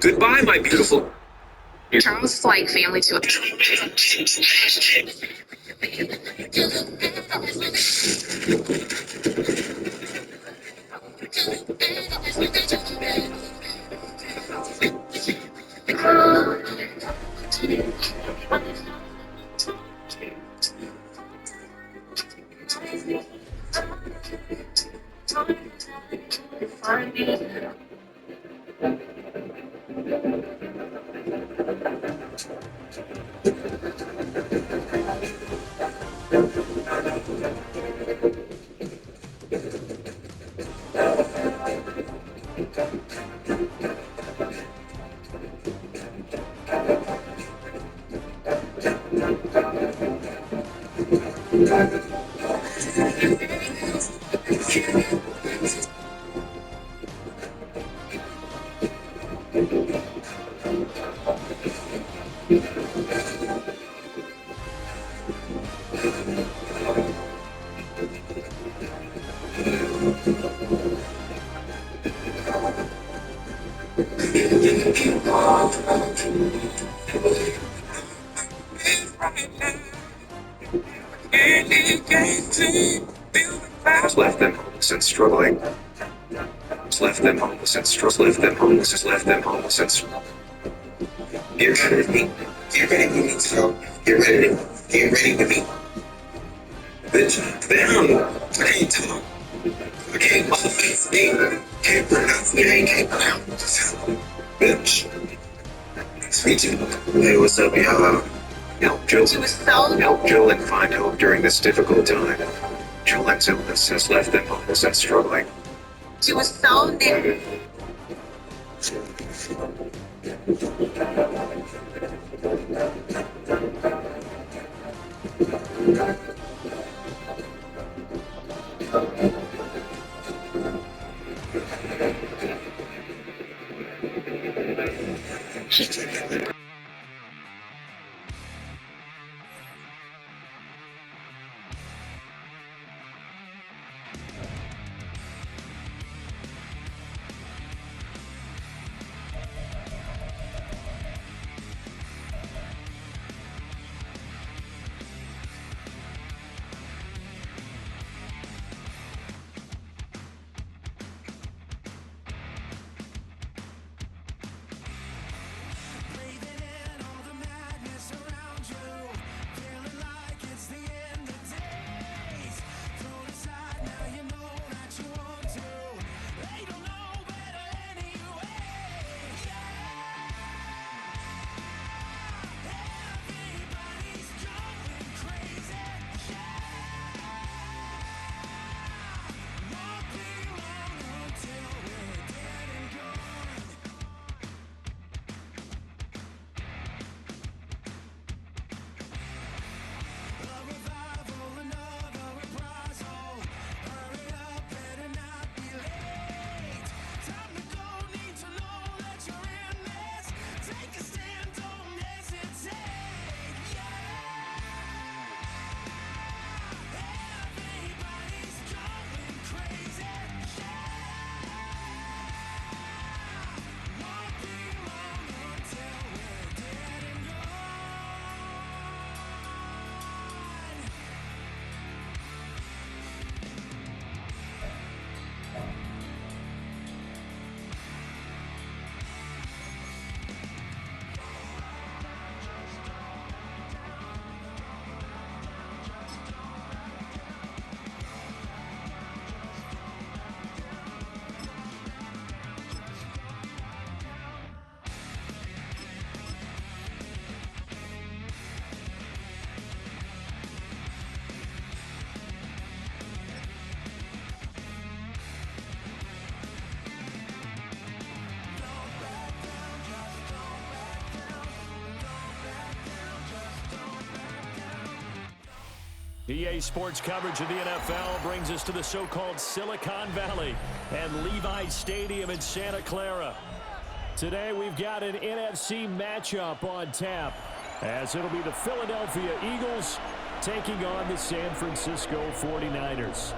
Goodbye, my beautiful. Charles like family too. Left them homeless and struggling. Left them homeless and struggling. Left them homeless. Left them homeless and struggling. Get ready with me. Get ready with me, so get ready. Get ready with me. Bitch, down. I can't talk. I can't motherfucking name. Can't pronounce the name. Can't pronounce. Bitch. Sweet you. Hey, what's up, y'all? Help Jill. Help Jill and find hope during this difficult time. Joel's illness has left them homeless and struggling. She was so near. EA Sports coverage of the NFL brings us to the so-called Silicon Valley and Levi Stadium in Santa Clara. Today we've got an NFC matchup on tap, as it'll be the Philadelphia Eagles taking on the San Francisco 49ers.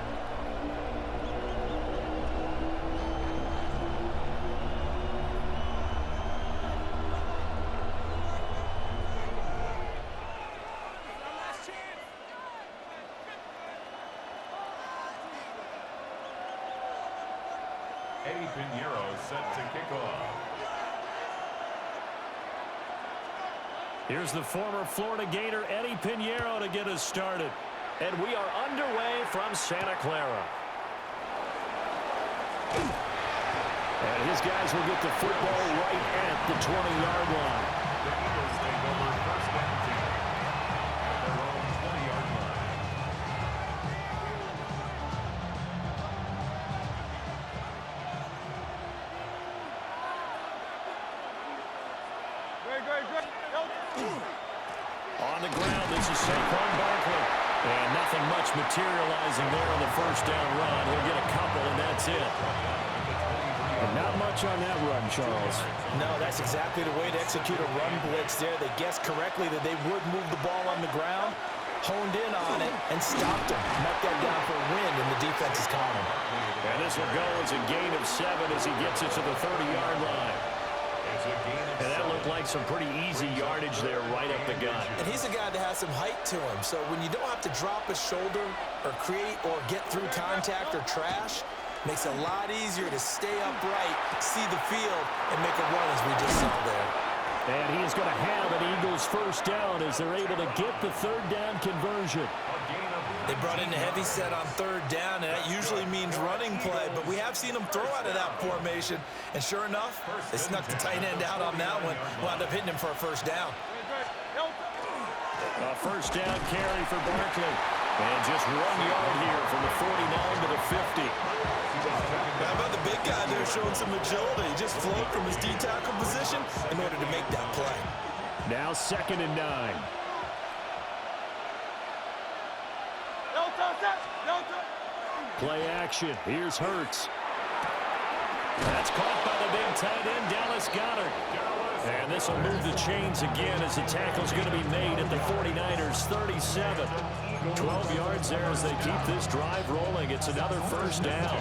Set to kick off. Here's the former Florida Gator Eddie Pinheiro to get us started. And we are underway from Santa Clara. And his guys will get the football right at the 20-yard line. The Eagles take over first and 10 at their own 20-yard line. On the ground, this is Saquon Barkley. And nothing much materializing there on the first down run. He'll get a couple, and that's it. And not much on that run, Charles. No, that's exactly the way to execute a run blitz there. They guessed correctly that they would move the ball on the ground, honed in on it, and stopped him. Knocked that down for a win in the defense's column. And this will go as a gain of 7 as he gets it to the 30-yard line. And that looked like some pretty easy yardage there right up the gut. And he's a guy that has some height to him. So when you don't have to drop a shoulder or create or get through contact or trash, makes it a lot easier to stay upright, see the field, and make a run as we just saw there. And he is going to have an Eagles first down as they're able to get the third down conversion. They brought in a heavy set on third down, and that usually means running play, but we have seen them throw out of that formation. And sure enough, they snuck the tight end out on that one, wound up hitting him for a first down. A first down carry for Barkley. And just 1 yard here from the 49 to the 50. How about the big guy there showing some agility? He just flowed from his D-tackle position in order to make that play. Now 2nd and 9. Play action. Here's Hurts. That's caught by the big tight end, Dallas Goedert. And this will move the chains again as the tackle's going to be made at the 49ers' 37. 12 yards there as they keep this drive rolling. It's another first down.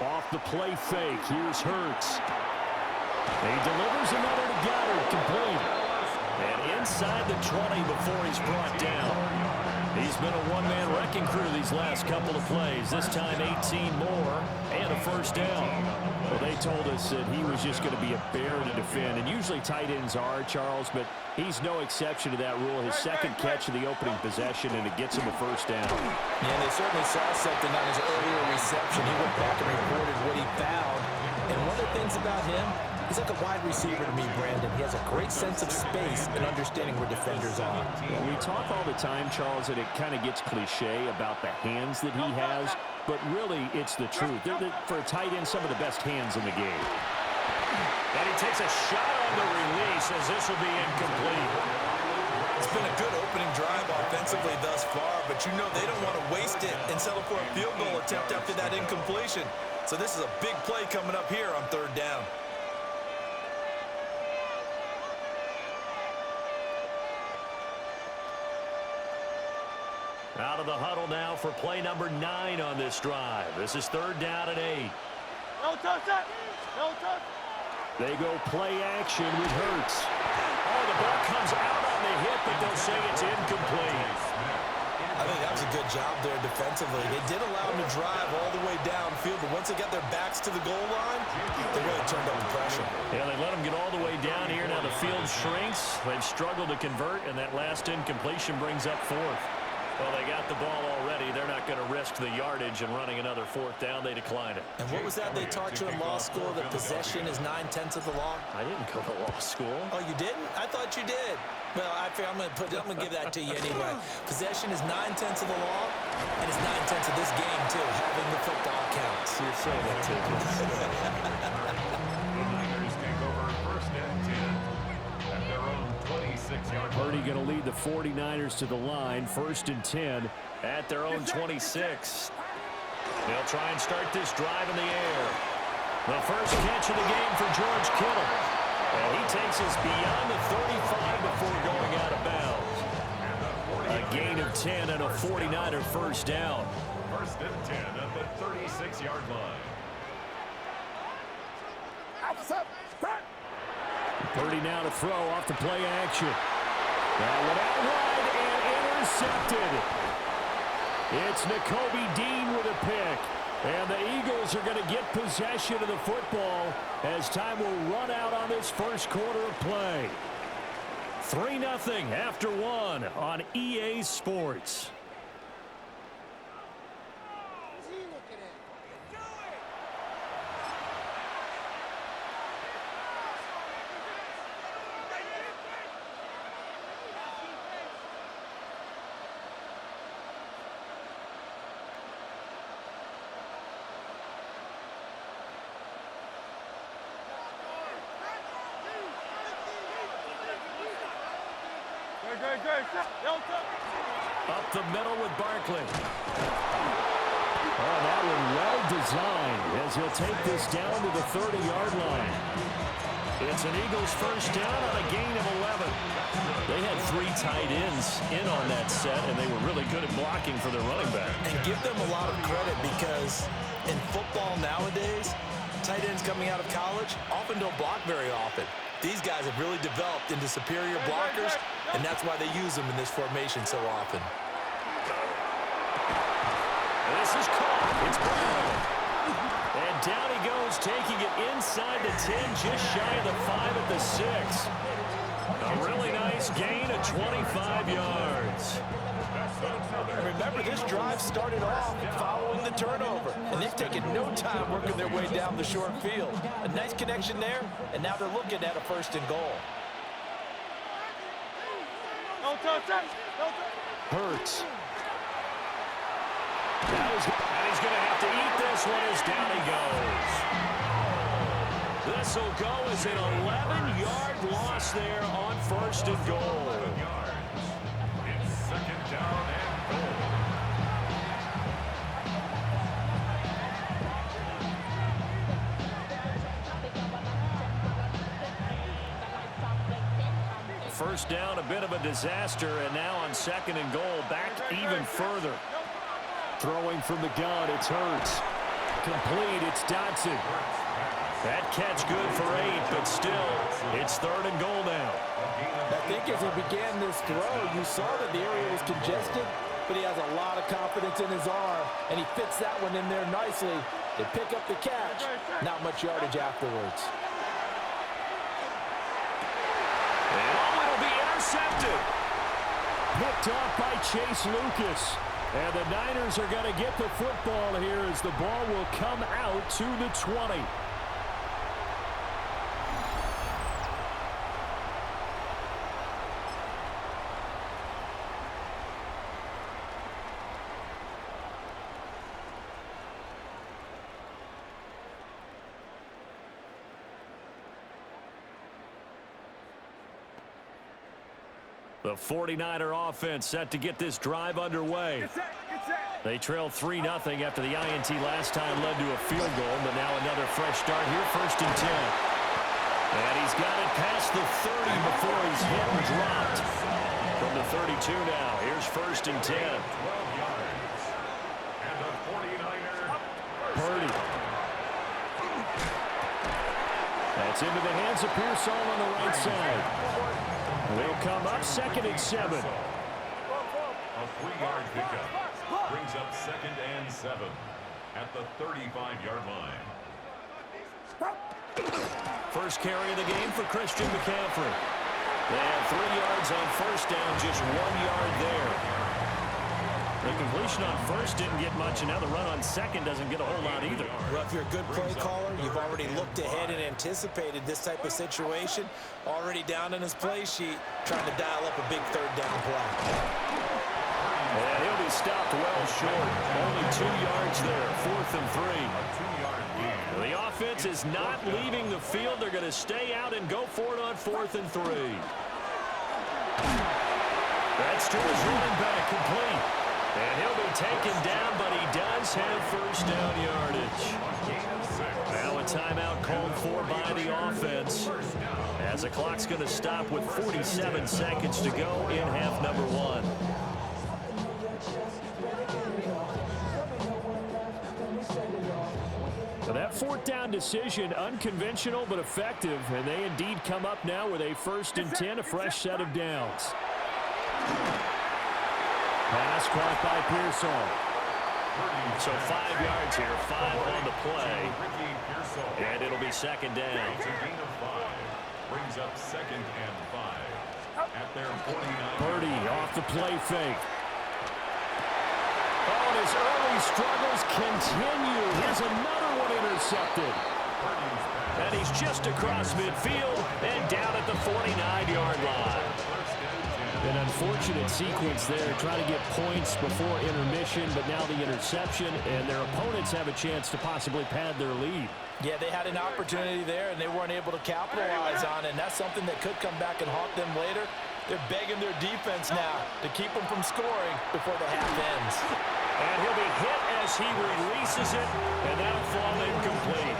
Off the play fake. Here's Hurts. He delivers another to Goddard, complete. And inside the 20 before he's brought down. He's been a one-man wrecking crew these last couple of plays. This time 18 more and a first down. Well, they told us that he was just going to be a bear to defend. And usually tight ends are, Charles, but he's no exception to that rule. His second catch of the opening possession, and it gets him a first down. Yeah, they certainly saw something on his earlier reception. He went back and reported what he found. And one of the things about him, he's like a wide receiver to me, Brandon. He has a great sense of space and understanding where defenders are. Well, we talk all the time, Charles, that it kind of gets cliche about the hands that he has, but really it's the truth. For a tight end, some of the best hands in the game. And he takes a shot on the release as this will be incomplete. It's been a good opening drive offensively thus far, but you know they don't want to waste it and settle for a field goal attempt after that incompletion. So this is a big play coming up here on third down. Out of the huddle now for play number 9 on this drive. This is third down and 8. No touch that. No touch. They go play action with Hurts. Oh, the ball comes out on the hit, but they'll say it's incomplete. I think that was a good job there defensively. They did allow them to drive all the way downfield, but once they got their backs to the goal line, they really turned up the pressure. Yeah, they let them get all the way down here. Now the field shrinks. They've struggled to convert, and that last incompletion brings up 4th. Well, they got the ball already. They're not going to risk the yardage and running another 4th down. They decline it. And what was that they taught you in law school, that possession is 9/10 of the law? I didn't go to law school. Oh, you didn't? I thought you did. Well, I'm going to give that to you anyway. Possession is 9/10 of the law, and it's 9/10 of this game, too. Having the football counts. You're saying that, too. The Niners take over first and 10 at their own 26-yard line. Purdy going to lead the 49ers to the line. First and 10 at their own 26. They'll try and start this drive in the air. The first catch of the game for George Kittle. And he takes us beyond the 35 before going out of bounds. A gain of 10 and a 49er first down. First and 10 at the 36-yard line. 30 now to throw off the play action. That one out wide and intercepted. It's Nakobe Dean with a pick. And the Eagles are going to get possession of the football as time will run out on this first quarter of play. 3-0 after one on EA Sports. Up the middle with Barkley. Oh, that one well designed as he'll take this down to the 30-yard line. It's an Eagles first down on a gain of 11. They had 3 tight ends in on that set, and they were really good at blocking for their running back. And give them a lot of credit because in football nowadays, tight ends coming out of college often don't block very often. These guys have really developed into superior blockers, and that's why they use them in this formation so often. This is caught. It's Brown. And down he goes, taking it inside the 10, just shy of the 5 at the 6. A really nice gain of 25 yards. And remember, this drive started off following the turnover, and they've taken no time working their way down the short field. A nice connection there, and now they're looking at a first and goal. Hurts. And he's going to have to eat this one as down he goes. This will go as an 11-yard loss there on first and goal. 11 yards. It's second down and goal. First down, a bit of a disaster, and now on second and goal, back even further. Throwing from the gun, it's Hurts. Complete, it's Dotson. That catch good for 8, but still, it's third and goal now. I think as he began this throw, you saw that the area was congested, but he has a lot of confidence in his arm, and he fits that one in there nicely. They pick up the catch, not much yardage afterwards. Intercepted. Picked off by Chase Lucas. And the Niners are going to get the football here as the ball will come out to the 20. The 49er offense set to get this drive underway. They trail 3-0 after the INT last time led to a field goal, but now another fresh start here, first and 10. And he's got it past the 30 before he's hit and dropped. From the 32 now, here's first and 10. 12 yards. And the 49er. Purdy. That's into the hands of Pearsall on the right side. They'll come up second and 7. A 3-yard pickup brings up second and 7 at the 35-yard line. First carry of the game for Christian McCaffrey. They have 3 yards on first down, just 1 yard there. The completion on first didn't get much, and now the run on second doesn't get a whole lot either. Well, if you're a good play caller, you've already looked ahead and anticipated this type of situation. Already down in his play sheet, trying to dial up a big third down play. And he'll be stopped well short. Only 2 yards there, fourth and 3. A 2-yard gain. The offense is not leaving the field. They're going to stay out and go for it on fourth and 3. That's to his running back, complete. And he'll be taken down, but he does have first down yardage. Now a timeout called for by the offense, as the clock's going to stop with 47 seconds to go in half number one. So that fourth down decision, unconventional but effective, and they indeed come up now with a 1st and 10, a fresh set of downs. Pass caught by Pearsall. So 5 yards here, 5 on the play, and it'll be second down. It's a gain of 5. Brings up 2nd and 5 at their 49. Purdy off the play fake. Oh, and his early struggles continue. Here's another one intercepted. And he's just across midfield and down at the 49-yard line. An unfortunate sequence there, trying to get points before intermission, but now the interception, and their opponents have a chance to possibly pad their lead. Yeah, they had an opportunity there, and they weren't able to capitalize on it, and that's something that could come back and haunt them later. They're begging their defense now to keep them from scoring before the half ends. And he'll be hit as he releases it, and that'll fall incomplete.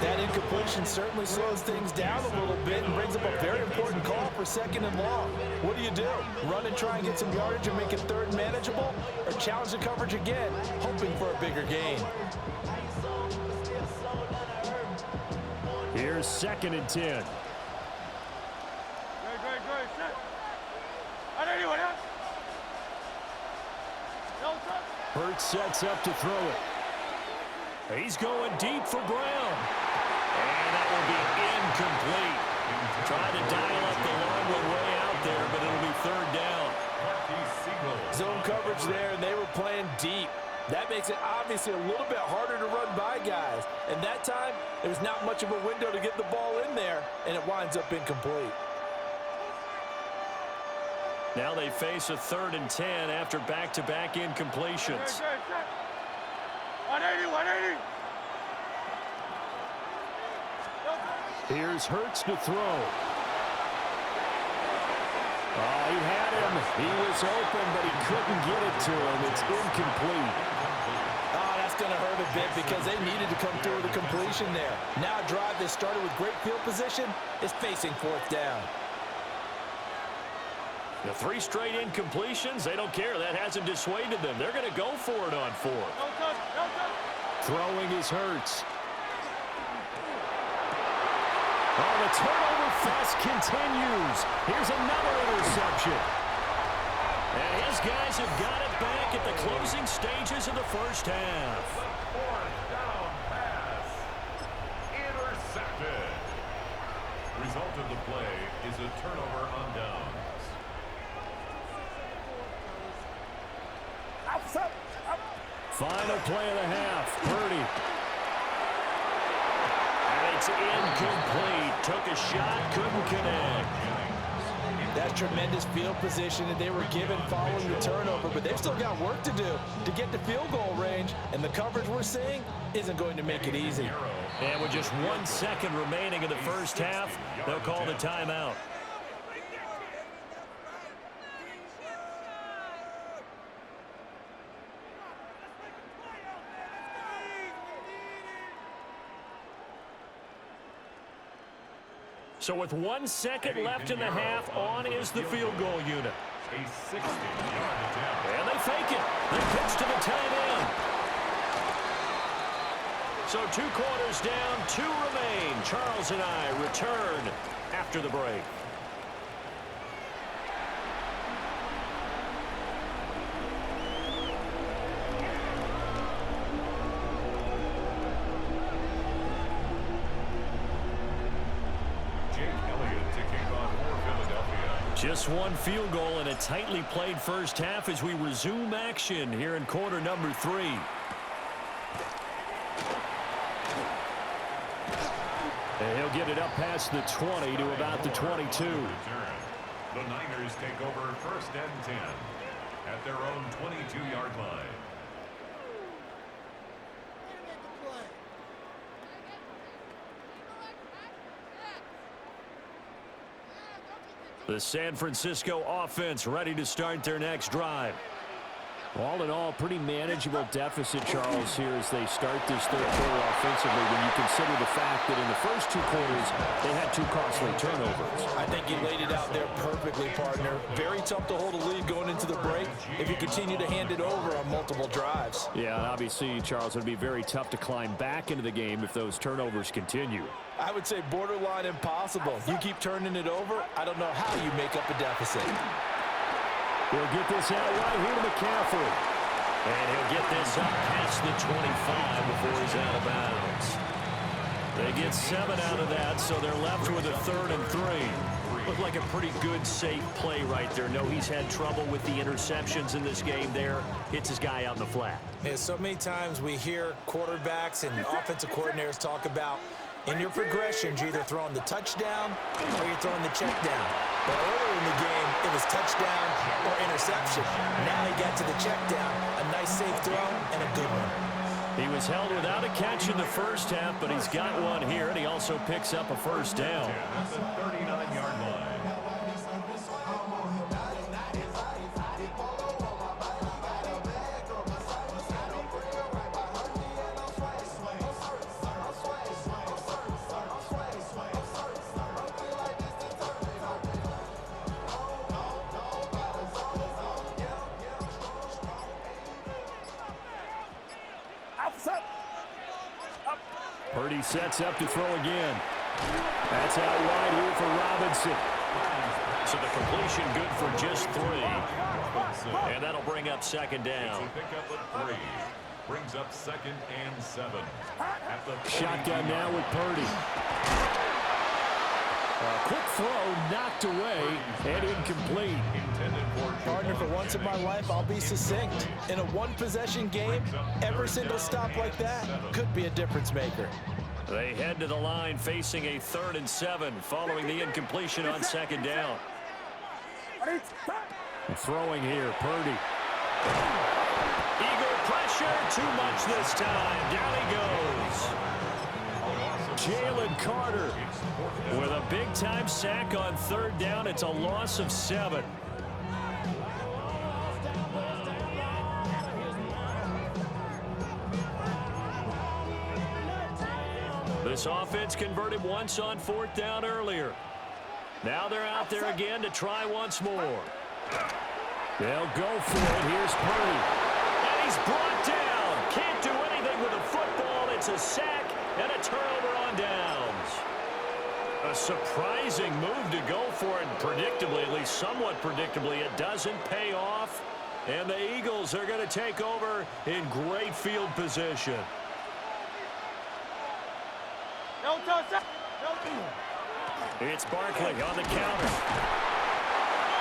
That incompletion certainly slows things down a little bit and brings up a very important call for 2nd and long. What do? Run and try and get some yardage and make it 3rd manageable, or challenge the coverage again, hoping for a bigger gain? Here's 2nd and 10. Great, set. On anyone else? No touch. Hurts sets up to throw it. He's going deep for Brown. And that will be incomplete. Trying to dial up the long one way out there, but it'll be 3rd down. Zone coverage there, and they were playing deep. That makes it obviously a little bit harder to run by guys. And that time, there's not much of a window to get the ball in there, and it winds up incomplete. Now they face a 3rd and 10 after back-to-back incompletions. Set. 180, 180. Here's Hurts to throw. Oh, he had him. He was open, but he couldn't get it to him. It's incomplete. Oh, that's going to hurt a bit because they needed to come through with a completion there. Now a drive that started with great field position is facing 4th down. The 3 straight incompletions, they don't care. That hasn't dissuaded them. They're going to go for it on 4th. No touch. Throwing is Hurts. Oh, the turnover fest continues. Here's another interception. And his guys have got it back at the closing stages of the 1st half. 4th down pass. Intercepted. Result of the play is a turnover on downs. Final play of the half. Purdy. And it's incomplete. Took a shot, couldn't connect. That's tremendous field position that they were given following the turnover, but they've still got work to do to get to field goal range, and the coverage we're seeing isn't going to make it easy. And with just 1 second remaining in the 1st half, they'll call the timeout. So with 1 second left in the half, on is the field goal unit. A 60-yard attempt. And they fake it. They pitch to the tight end. So 2 quarters down, 2 remain. Charles and I return after the break. Just 1 field goal and a tightly played 1st half as we resume action here in quarter number 3. And he'll get it up past the 20 to about the 22. The Niners take over 1st and 10 at their own 22-yard line. The San Francisco offense ready to start their next drive. All in all, pretty manageable deficit, Charles, here as they start this third quarter offensively when you consider the fact that in the first two quarters they had two costly turnovers. I think you laid it out there perfectly, partner. Very tough to hold a lead going into the break if you continue to hand it over on multiple drives. Yeah, and obviously, Charles, it would be very tough to climb back into the game if those turnovers continue. I would say borderline impossible. You keep turning it over, I don't know how you make up a deficit. He'll get this out right here to McCaffrey. And he'll get this up past the 25 before he's out of bounds. They get 7 out of that, so they're left with a 3rd and 3. Looked like a pretty good, safe play right there. No, he's had trouble with the interceptions in this game there. Hits his guy out in the flat. Yeah, so many times we hear quarterbacks and offensive coordinators talk about in your progressions, you're either throwing the touchdown or you're throwing the check down. But earlier in the game, it was touchdown or interception. Now he got to the check down. A nice safe throw and a good one. He was held without a catch in the first half, but he's got one here, and he also picks up a first down. At the 39-yard line. Purdy sets up to throw again. That's out wide here for Robinson. So the completion good for just 3. And that'll bring up second down. Pick up at 3. Brings up 2nd and 7. At the Shotgun now with Purdy. A quick throw knocked away and incomplete. Partner, for once in my life, I'll be succinct. In a one-possession game, every single stop like that could be a difference maker. They head to the line facing a 3rd and 7 following the incompletion on second down. Throwing here, Purdy. Eagle pressure, too much this time. Down he goes. Jalen Carter with a big-time sack on 3rd down. It's a loss of 7. This offense converted once on 4th down earlier. Now they're out there again to try once more. They'll go for it. Here's Purdy. And he's brought down. Can't do anything with a football. It's a sack and a turnover on downs. A surprising move to go for it. Predictably, at least somewhat predictably, it doesn't pay off. And the Eagles are going to take over in great field position. It's Barkley on the counter.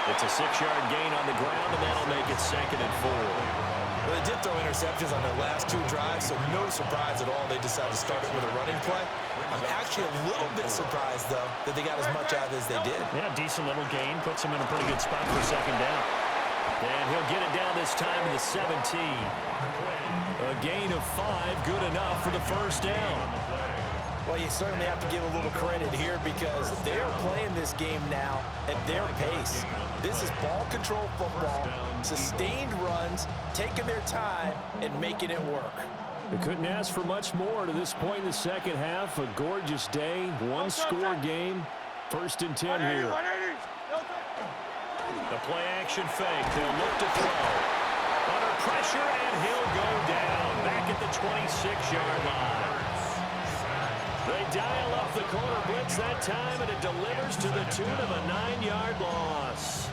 It's a 6-yard gain on the ground, and that'll make it 2nd and 4. Well, they did throw interceptions on their last 2 drives, so no surprise at all they decided to start it with a running play. I'm actually a little bit surprised, though, that they got as much out of it as they did. Yeah, decent little gain. Puts him in a pretty good spot for second down. And he'll get it down this time to the 17. A gain of 5, good enough for the first down. Well, you certainly have to give a little credit here because they are playing this game now at their pace. This is ball control football, sustained runs, taking their time, and making it work. They couldn't ask for much more to this point in the second half. A gorgeous day, one-score game. 1st and 10 here. The play-action fake. They'll look to throw. Under pressure, and he'll go down. Back at the 26-yard line. They dial up the corner blitz that time, and it delivers to the tune of a 9-yard loss.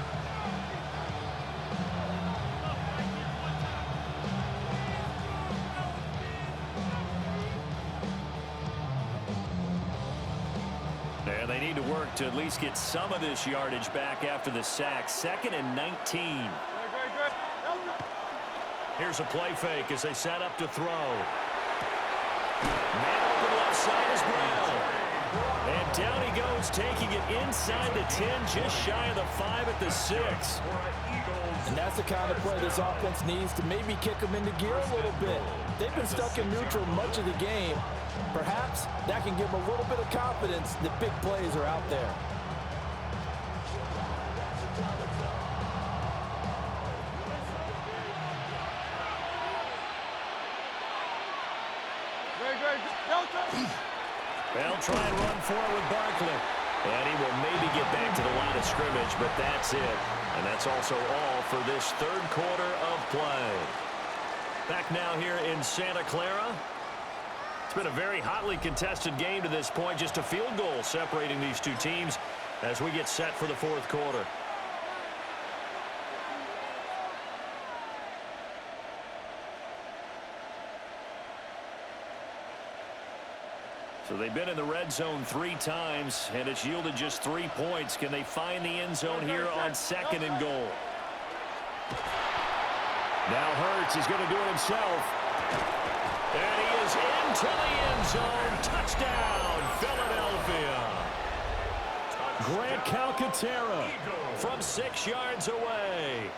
And they need to work to at least get some of this yardage back after the sack. 2nd and 19. Here's a play fake as they set up to throw. Man open left side is Brown. And down he goes, taking it inside the 10, just shy of the 5 at the 6. And that's the kind of play this offense needs to maybe kick them into gear a little bit. They've been stuck in neutral much of the game. Perhaps that can give them a little bit of confidence that big plays are out there. They'll try and run for it with Barkley. And he will maybe get back to the line of scrimmage, but that's it. And that's also all for this third quarter of play. Back now here in Santa Clara. It's been a very hotly contested game to this point. Just a field goal separating these two teams as we get set for the fourth quarter. So they've been in the red zone 3 times, and it's yielded just 3 points. Can they find the end zone here on 2nd and goal? Now Hurts is going to do it himself. And he is into the end zone. Touchdown, Philadelphia. Grant Calcaterra from 6 yards away.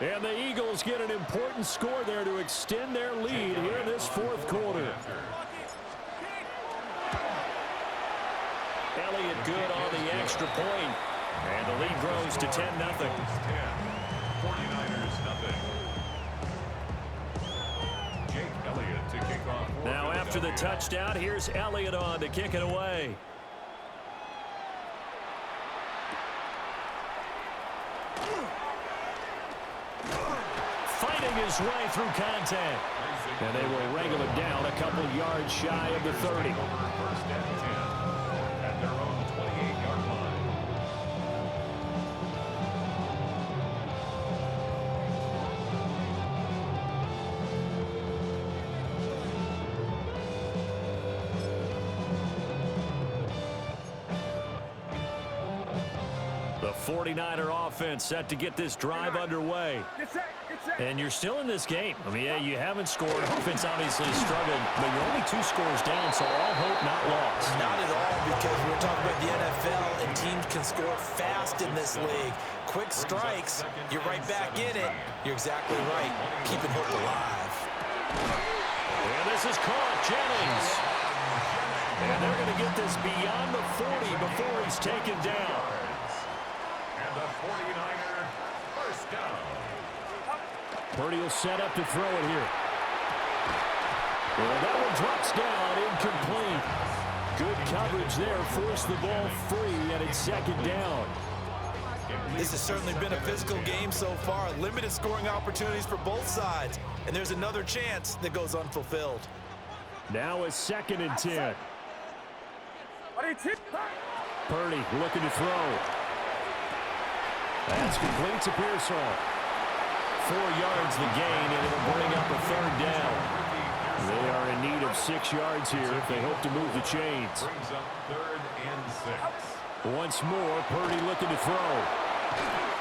And the Eagles get an important score there to extend their lead here in this fourth quarter. Elliott good on the extra point. And the lead grows to 10-0. 49ers nothing. Jake Elliott to kick off. Now after the touchdown, here's Elliott on to kick it away. Fighting his way through contact. And they will wrangle it down a couple yards shy of the 30. First and 10 at their own 28-yard line. The 49er offense set to get this drive underway. And you're still in this game. I mean, yeah, you haven't scored. Offense obviously struggled, but you're only 2 scores down, so all hope not lost. Not at all, because we're talking about the NFL, and teams can score fast in this league. Quick strikes, you're right back in it. You're exactly right. Keeping hope alive. And this is caught, Jennings. And they're going to get this beyond the 40 before he's taken down. And the 49er first down. Purdy will set up to throw it here. Well, that one drops down, incomplete. Good coverage there, forced the ball free, and it's 2nd down. This has certainly been a physical game so far. Limited scoring opportunities for both sides. And there's another chance that goes unfulfilled. Now a 2nd and 10. Purdy looking to throw. That's complete to Pearsall. 4 yards the gain, and it'll bring up a 3rd down. They are in need of 6 yards here if they hope to move the chains. Brings up 3rd and 6. Once more, Purdy looking to throw.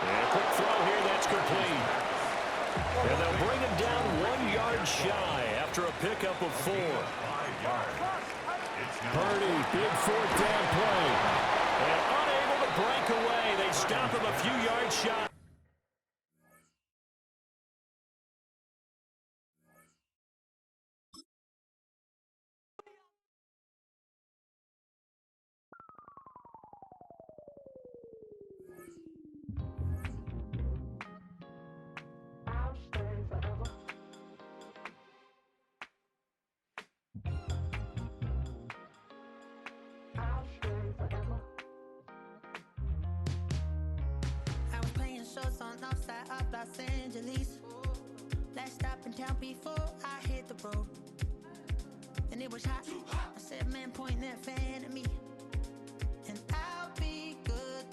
And a quick throw here, that's complete. And they'll bring him down 1 yard shy after a pickup of 4. 5 yards. Purdy, big 4th down play. And unable to break away, they stop him a few yards shy. On north side of Los Angeles. Last stop in town before I hit the road. And it was hot. I said, man, point that fan at me.